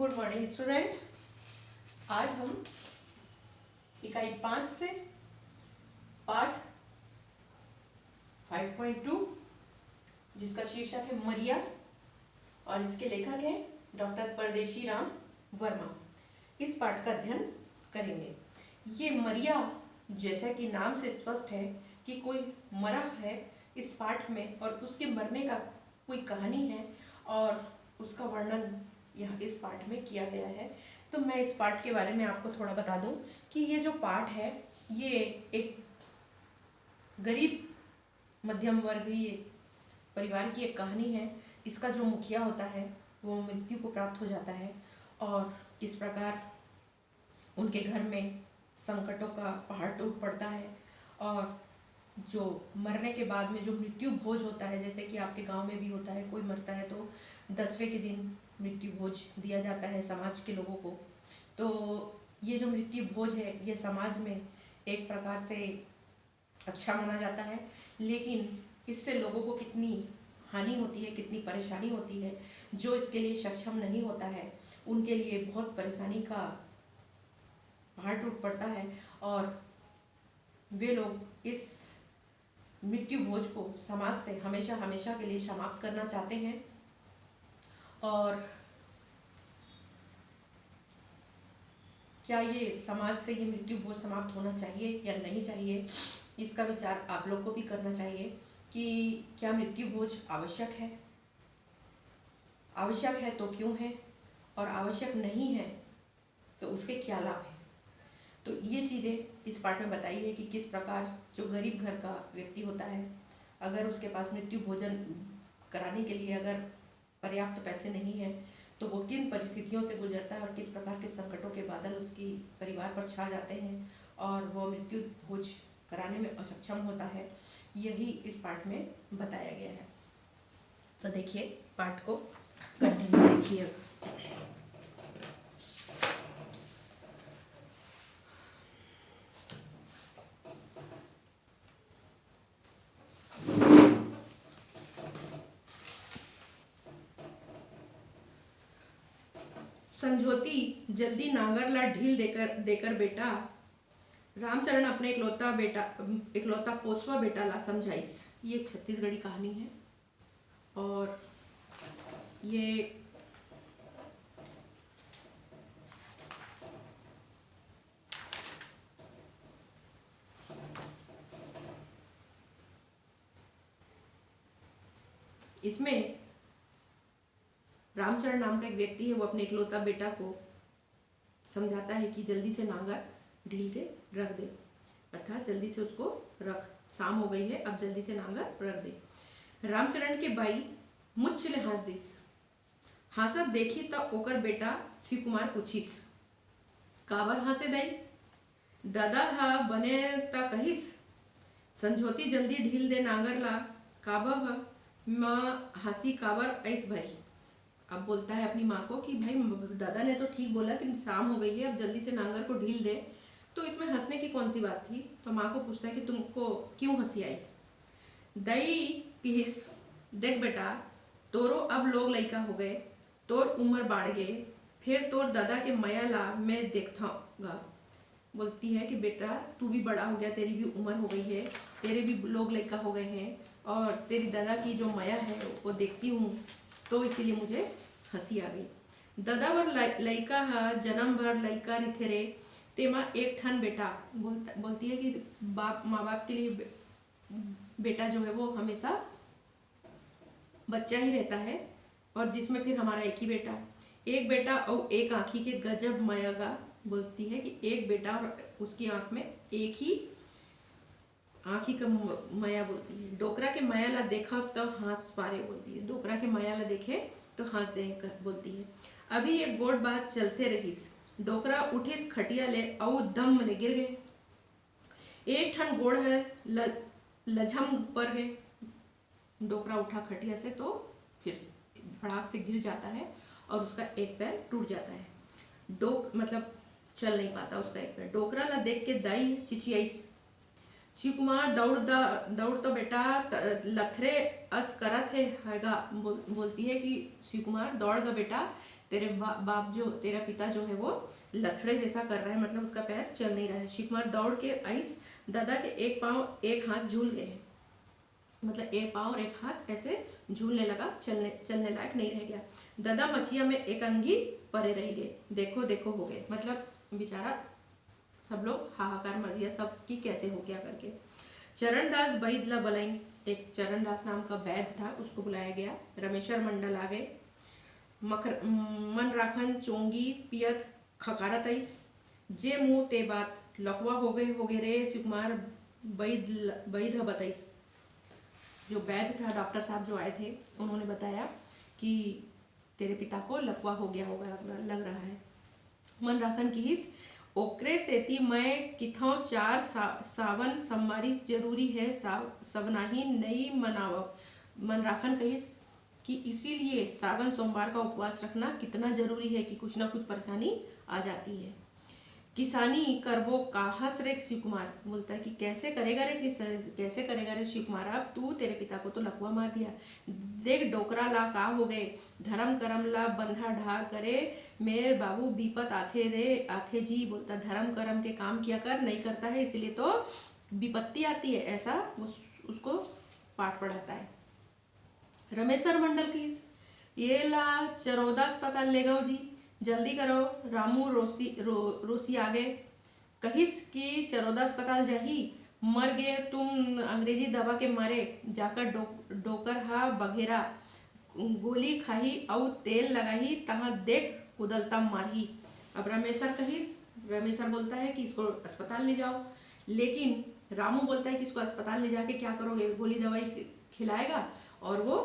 Good morning student. आज हम इकाई 5 से पाठ 5.2 जिसका शीर्षक है मरिया और इसके लेखक हैं डॉक्टर परदेशी राम वर्मा, इस पाठ का अध्ययन करेंगे। ये मरिया जैसा कि नाम से स्पष्ट है कि कोई मरा है इस पाठ में और उसके मरने का कोई कहानी है और उसका वर्णन यह इस पाठ में किया गया है। तो मैं इस पाठ के बारे में आपको थोड़ा बता दूं कि ये जो पाठ है ये एक गरीब मध्यम वर्गीय परिवार की एक कहानी है। इसका जो मुखिया होता है वो मृत्यु को प्राप्त हो जाता है और किस प्रकार उनके घर में संकटों का पहाड़ टूट पड़ता है और जो मरने के बाद में जो मृत्यु भोज होता है, जैसे कि आपके गांव में भी होता है, कोई मरता है तो 10वें के दिन मृत्यु भोज दिया जाता है समाज के लोगों को। तो ये जो मृत्यु भोज है ये समाज में एक प्रकार से अच्छा माना जाता है, लेकिन इससे लोगों को कितनी हानि होती है, कितनी परेशानी होती है। जो इसके लिए सक्षम नहीं होता है उनके लिए बहुत परेशानी का पहाड़ टूट पड़ता है और वे लोग इस मृत्यु भोज को समाज से हमेशा हमेशा के लिए समाप्त करना चाहते हैं। और क्या ये समाज से ये मृत्यु भोज समाप्त होना चाहिए या नहीं चाहिए, इसका विचार आप लोग को भी करना चाहिए कि क्या मृत्यु भोज आवश्यक है, आवश्यक है तो क्यों है और आवश्यक नहीं है तो उसके क्या लाभ हैं। तो ये चीज़ें इस पाठ में बताई है कि किस प्रकार जो गरीब घर का व्यक्ति होता है, अगर उसके पास मृत्यु भोजन कराने के लिए अगर पर्याप्त पैसे नहीं हैं तो वो किन परिस्थितियों से गुजरता है और किस प्रकार के संकटों के बादल उसकी परिवार पर छा जाते हैं और वो मृत्यु भोज कराने में असक्षम होता है, यही इस पाठ में बताया गया है। तो देखिए पाठ को कंटिन्यू देखिए। संझोती जल्दी नांगर ला ढील देकर बेटा रामचरण अपने इकलौता पोसवा बेटा ला समझाइस। ये एक छत्तीसगढ़ी कहानी है और ये इसमें रामचरण नाम का एक व्यक्ति है, वो अपने इकलौता बेटा को समझाता है कि जल्दी से नांगर ढील के रख दे, अर्थात जल्दी से उसको रख, शाम हो गई है अब जल्दी से नांगर रख दे। रामचरण के बाई मुझ ले हंस दिस, हासत देखी त ओकर बेटा शिव कुमार पूछिस काबर हंसे दई, दादा हा बने त कहिस संझोती जल्दी ढील दे नांगर ला, काबर हा माँ हंसी काबर ऐस भई। अब बोलता है अपनी माँ को कि भाई दादा ने तो ठीक बोला कि शाम हो गई है अब जल्दी से नांगर को ढील दे, तो इसमें हंसने की कौन सी बात थी। तो माँ को पूछता है कि तुमको क्यों हंसी आई। दई किहिस देख बेटा तोरो अब लोग लइका हो गए, तोर उम्र बढ़ गए, फिर तोर दादा के मया ला मैं देखताऊंगा। बोलती है कि बेटा तू भी बड़ा हो गया, तेरी भी उम्र हो गई है, तेरे भी लोग लइका हो गए हैं और तेरी दादा की जो मया है वो देखती हूँ, तो इसीलिए मुझे हंसी आ गई। दादा बर लइका हा जन्म भर लइका रिथे रे, तेमा एक ठन बेटा। बोलती है कि माँ बाप के लिए बेटा जो है वो हमेशा बच्चा ही रहता है और जिसमें फिर हमारा एक ही बेटा, एक बेटा और एक आँखी के गजब मयागा। बोलती है कि एक बेटा और उसकी आँख में एक ही आँखी का मया। बोलती है डोकरा के मया ला देखा तो हंस पारे। बोलती है डोकरा के मया ला देखे तो हंस दे। बोलती है अभी एक गोड बात चलते रहीस, डोकरा उठिस खटिया ले और दम मने गिर गए, एक ठन गोड़ है लझम पर गए। डोकरा उठा खटिया से तो फिर फड़ाक से गिर जाता है और उसका एक पैर टूट जाता है, मतलब चल नहीं पाता उसका एक पैर। डोकरा ला देख के दाई चिचियाईस, शिव कुमार दौड़ तो बेटा लथरे अस करत हैगा। बोलती है कि शिव कुमार दौड़ गा बेटा, तेरे बाप जो तेरा पिता जो है वो लथड़े जैसा कर रहा है, मतलब उसका पैर चल नहीं रहा है। शिव कुमार दौड़ के आइस, दादा के एक पाँव एक हाथ झूल गए, मतलब एक पाँव और एक हाथ ऐसे झूलने लगा, चलने लायक नहीं रह गया। दादा मचिया में एक अंगी परे रह गए, देखो देखो हो गए, मतलब बेचारा सब लोग हाहाकार मचिया सब की कैसे हो गया करके। चरणदास बैद ला बुलाई, एक चरणदास नाम का वैद्य था, उसको बुलाया गया। रमेश्वर मंडल आ गए। मन राखन चोंगी पियत खकारत आइस, जे मुंह ते बात लकवा हो गए रे शिव कुमार बैद बताइस। जो वैद्य था, डॉक्टर साहब जो आए थे, उन्होंने बताया कि तेरे पिता को लकवा हो गया होगा, लग रहा है। मन राखन किस ओकरे सेती मैं किथों चार सावन सम्मारी जरूरी है, सबनाही नहीं मनाव। मन राखन कहिस कि इसीलिए सावन सोमवार का उपवास रखना कितना जरूरी है कि कुछ ना कुछ परेशानी आ जाती है। किसानी करबो काहस रे शिव कुमार, बोलता है कि कैसे करेगा रे शिव कुमार, अब तू तेरे पिता को तो लकवा मार दिया, देख डोकरा ला का हो गए, धर्म करम ला बंधा ढा करे, मेरे बाबू विपत आथे जी। बोलता धर्म करम के काम किया कर, नहीं करता है इसलिए तो विपत्ति आती है, ऐसा उसको पाठ पढ़ाता है। रमेश्वर मंडल की ये ला चरोदा अस्पताल ले गओ जी, जल्दी करो, रामू रोसी आ गए। कहिस कि चरोदा अस्पताल जाही, मर गए तुम अंग्रेजी दवा के मारे, जाकर डोकर हा बघेरा, गोली खाही और तेल लगाही, तहाँ देख कुदलता मारही। अब रमेश्वर बोलता है कि इसको अस्पताल ले जाओ, लेकिन रामू बोलता है कि इसको अस्पताल ले जाके क्या करोगे, गोली दवाई खिलाएगा और वो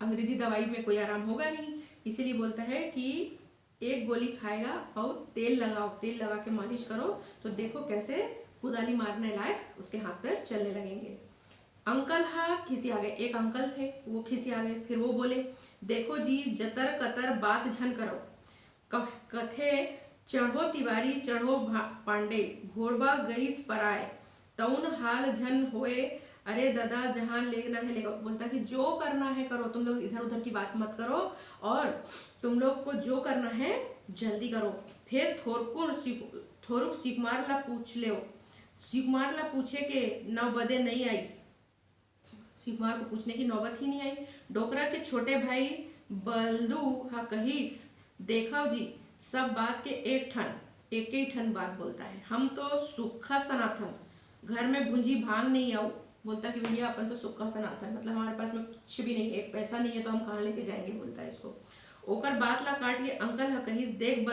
अंग्रेजी दवाई में कोई आराम होगा नहीं, इसीलिए बोलता है कि एक गोली खाएगा और तेल लगाओ, तेल लगा के मालिश करो तो देखो कैसे कुदाली मारने लायक उसके हाथ पैर चलने लगेंगे। अंकल खिसी आ गए, एक अंकल थे वो खिसी आ गए, फिर वो बोले देखो जी जतर कतर बात झन करो, कथे चढ़ो तिवारी चढ़ो पांडे, घोड़वा गईस पराए, तउन हाल झन होए, अरे दादा जहां लेना है लेगा। बोलता कि जो करना है करो, तुम लोग इधर उधर की बात मत करो और तुम लोग को जो करना है जल्दी करो। फिर थोरुक शिवकुमार ला पूछ ले, शिवकुमार ला पूछे के न बदे नहीं आई, शिवकुमार को पूछने की नौबत ही नहीं आई। डोकरा के छोटे भाई बलदू हा कहिस, देखो जी सब बात के एक ही ठन बात बोलता है, हम तो सुखा सनातन, घर में भुंजी भांग नहीं आओ। बोलता कि भैया अपन तो सुखा सनातन, मतलब हमारे पास में कुछ भी नहीं, एक पैसा नहीं है तो हम कहाँ लेके जाएंगे, बोलता है इसको। ओकर बात ला काट के अंकल हा कहिस, देख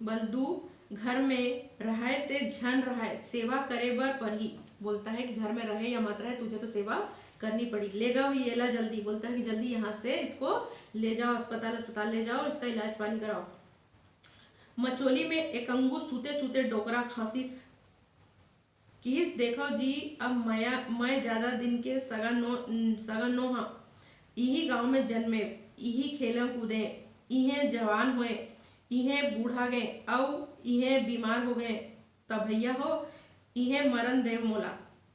बलदू घर में रहे ते झन रहे, सेवा करे बर पड़ही। बोलता है कि घर में रहे या मत रहे तुझे तो सेवा करनी पड़ी, ले जाओ ये ला जल्दी। बोलता है कि जल्दी यहाँ से इसको ले जाओ, अस्पताल ले जाओ, इसका इलाज पानी कराओ। मचोली में एक अंगू सूते सूते डोकरा खांसिस, किस देखो जी अब मैं ज्यादा दिन के सगन नो हाँ, यही गांव में जन्मे, यही खेले कूदे, इहे जवान हुए, इहे बूढ़ा गए और इहे बीमार हो गए, तब भैया हो इहे मरण देव मोला,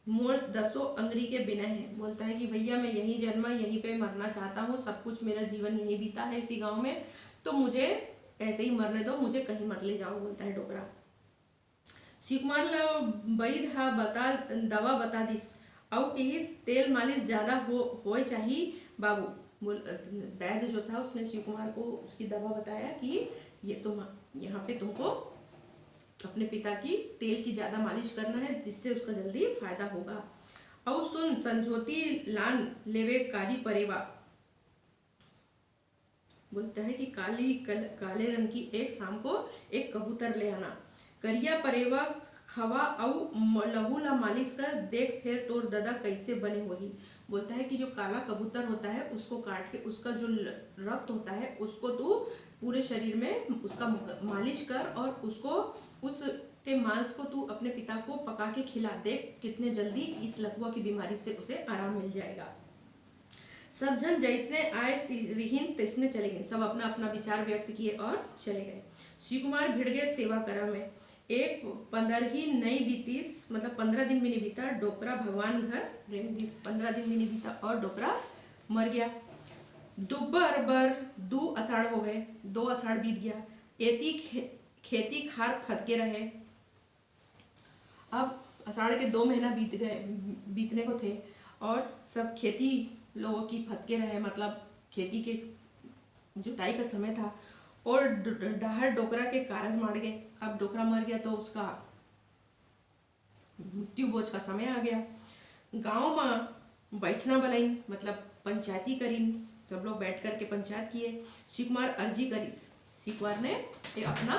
मोर 10 अंगरी के बिना है। बोलता है कि भैया मैं यहीं जन्मा, यहीं पे मरना चाहता हूँ, सब कुछ मेरा जीवन यहीं बीता है इसी गांव में, तो मुझे ऐसे ही मरने दो, मुझे कहीं मत ले जाओ, बोलता है डोकरा। शिवकुमार ला बैद हा दवा बता दिस, और कही तेल मालिश ज्यादा हो चाहिए बाबू। वैद्य जो था उसने शिवकुमार को उसकी दवा बताया कि ये तुम यहाँ पे तुमको अपने पिता की तेल की ज्यादा मालिश करना है, जिससे उसका जल्दी फायदा होगा। और सुन संजोती लान लेवे कारी परेवा, बोलता है कि काले रंग की एक शाम को एक कबूतर ले आना, करिया परेवा खवा और लहू ला मालिश कर, देख फिर तोर दादा कैसे बने होगी। बोलता है कि जो काला कबूतर होता है उसको काट के उसका जो रक्त होता है उसको तू पूरे शरीर में उसका मालिश कर और उसको उसके मांस को तू अपने पिता को पका के खिला, देख कितने जल्दी इस लकवा की बीमारी से उसे आराम मिल जाएगा। सब जन जैसने आए रिहीन तैसने चले गए, सब अपना अपना विचार व्यक्त किए और चले गए। शिवकुमार भिड़ गए सेवा करा में, एक 15 नहीं बीतीस, मतलब 15 दिन भी नहीं बीता, डोकरा भगवान घर रेंदिस। 15 दिन भी नहीं बीता और डोकरा मर गया। दुब्बर बर 2 आषाढ़ हो गए, 2 आषाढ़ बीत गया। एती खेती खार फटके रहे। अब आषाढ़ के 2 महीना बीत गए, बीतने को थे और सब खेती लोगों की फटके रहे, मतलब खेती के जुताई का समय था और डाहर डोकरा के कारज मार गए। अब डोकरा मर गया तो उसका मृत्यु भोज का समय आ गया। गांव में बैठना बलाइन, मतलब पंचायती करीन, सब लोग बैठ करके पंचायत किए। शिवकुमार अर्जी करीस, शिवकुमार ने अपना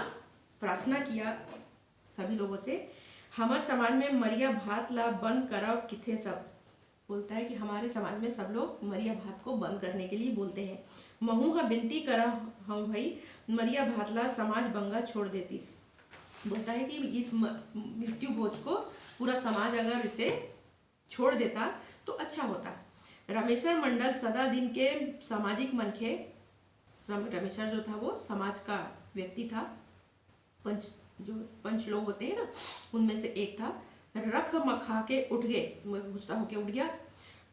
प्रार्थना किया सभी लोगों से। हमारे समाज में मरिया भात ला बंद कराओ किथे सब, बोलता है कि हमारे समाज में सब लोग मरिया भात को बंद करने के लिए बोलते हैं। महू हा बिनती करा हम भाई मरिया भात ला समाज बंगा छोड़ देतीस, बोलता है कि इस मृत्यु भोज को पूरा समाज अगर इसे छोड़ देता तो अच्छा होता। रमेशर मंडल सदा दिन के सामाजिक मनखे, रमेशर जो था वो समाज का व्यक्ति था, पंच लोग होते हैं ना, उनमें से एक था। रख मखा के उठ गए, गुस्सा होके उठ गया।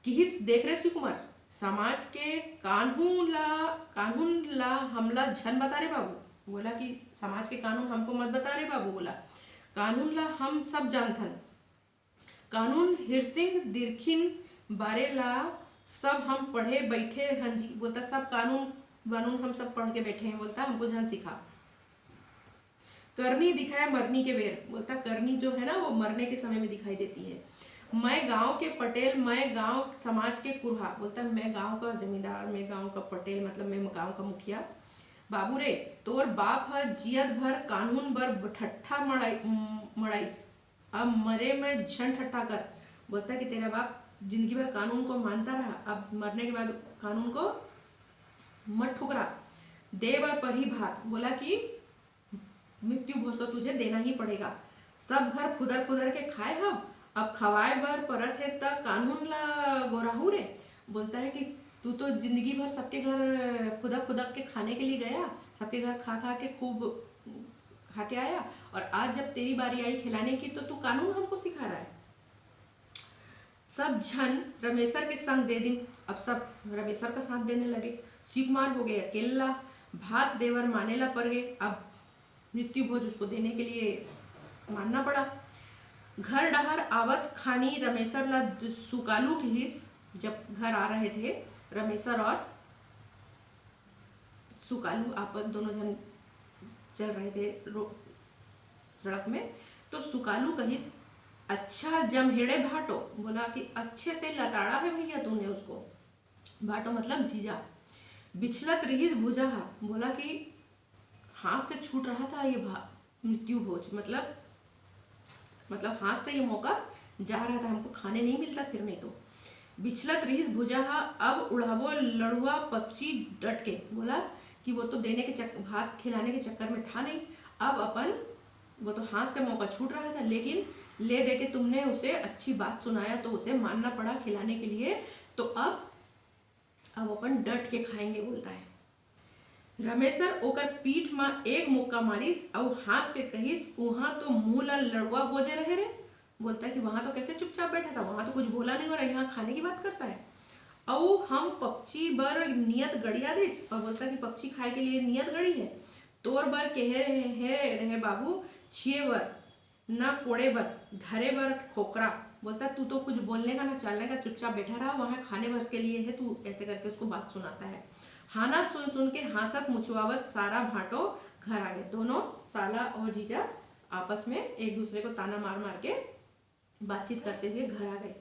किस देख रहे शिवकुमार, समाज के कानून ला हमला झन बता रे बाबू, बोला कि समाज के कानून हमको मत बता रे बाबू, बोला कानून ला हम सब जानथन, कानून हिरसिंह दिरखिन बारे ला सब हम पढ़े बैठे हन जी, बोलता सब कानून हम सब पढ़ के बैठे हैं, बोलता हमको झन सिखा। करनी दिखाया मरनी के बेर, बोलता करनी जो है ना वो मरने के समय में दिखाई देती है। मैं गांव के पटेल, मैं गांव समाज के कुरहा, बोलता मैं गांव का जमींदार, मैं गांव का पटेल, मतलब मैं गांव का मुखिया। बाबू रे तोर बाप है जियत भर कानून बर ठट्ठा मड़ाइस, अब मरे में झन ठट्ठा कर, बोलता कि तेरा बाप जिंदगी भर कानून को मानता रहा, अब मरने के बाद कानून को मत ठुकरा। दे बर पर ही भात, बोला कि मृत्यु भोज तो तुझे देना ही पड़ेगा। सब घर फुदर फुदर के खाए हब, अब खवाए बर परत है त कानून ला गोराहू रे, बोलता है कि तू तो जिंदगी भर सबके घर फुदक फुदक के खाने के लिए गया, सबके घर खा खा के खूब खा के आया, और आज जब तेरी बारी आई खिलाने की तो तू कानून हमको सिखा रहा है। सब झन रमेशर के संग दे दिन, अब सब रमेशर का साथ देने लगे। शिवकुमार हो गए अकेला, भात देवर माने ला पड़ गए, अब मृत्यु भोज उसको देने के लिए मानना पड़ा। घर डहर आवत खानी रमेशर ला सुकालू ठिस, जब घर आ रहे थे रमेशर और सुकालू आपस दोनों जन चल रहे थे सड़क में, तो सुकालू कहिस अच्छा जमहेड़े भाटो, बोला कि अच्छे से लताड़ा है भैया तूने उसको, भाटो मतलब जीजा। बिछलत रहीस भुजा, बोला कि हाथ से छूट रहा था ये मृत्यु भोज, मतलब हाथ से ये मौका जा रहा था, हमको खाने नहीं मिलता फिर नहीं तो। बिछलत रहीस भुजा, अब उड़ावो लड़ुआ पक्षी डट के, बोला कि वो तो देने के भात खिलाने के चक्कर में था नहीं, अब अपन वो तो हाथ से मौका छूट रहा था, लेकिन ले दे के तुमने उसे अच्छी बात सुनाया तो उसे मानना पड़ा खिलाने के लिए, तो अब अपन डट के खाएंगे, बोलता है। रमेशर ओकर पीठ में एक मुक्का मारिस और हंस के कहिस वहां तो मुंह ला लड़वा गोजे रहे रे, बोलता है कि वहां तो कैसे चुपचाप बैठा था, वहां तो कुछ बोला नहीं और यहाँ खाने की बात करता है। और हम पक्षी बर नियत गड़िया दिस, और बोलता है कि पक्षी खाए के लिए नियत गड़ी है, तोर बर कहे रहे बाबू छिए बर ना कोड़े बर धरे बर खोकरा, बोलता तू तो कुछ बोलने का ना चलने का, चुपचाप बैठा रहा, वहां खाने भर के लिए है, तू ऐसे करके उसको बात सुनाता है। हाना सुन सुन के हासत मुचुआवत सारा भाटो घर आ गए, दोनों साला और जीजा आपस में एक दूसरे को ताना मार मार के बातचीत करते हुए घर आ गए।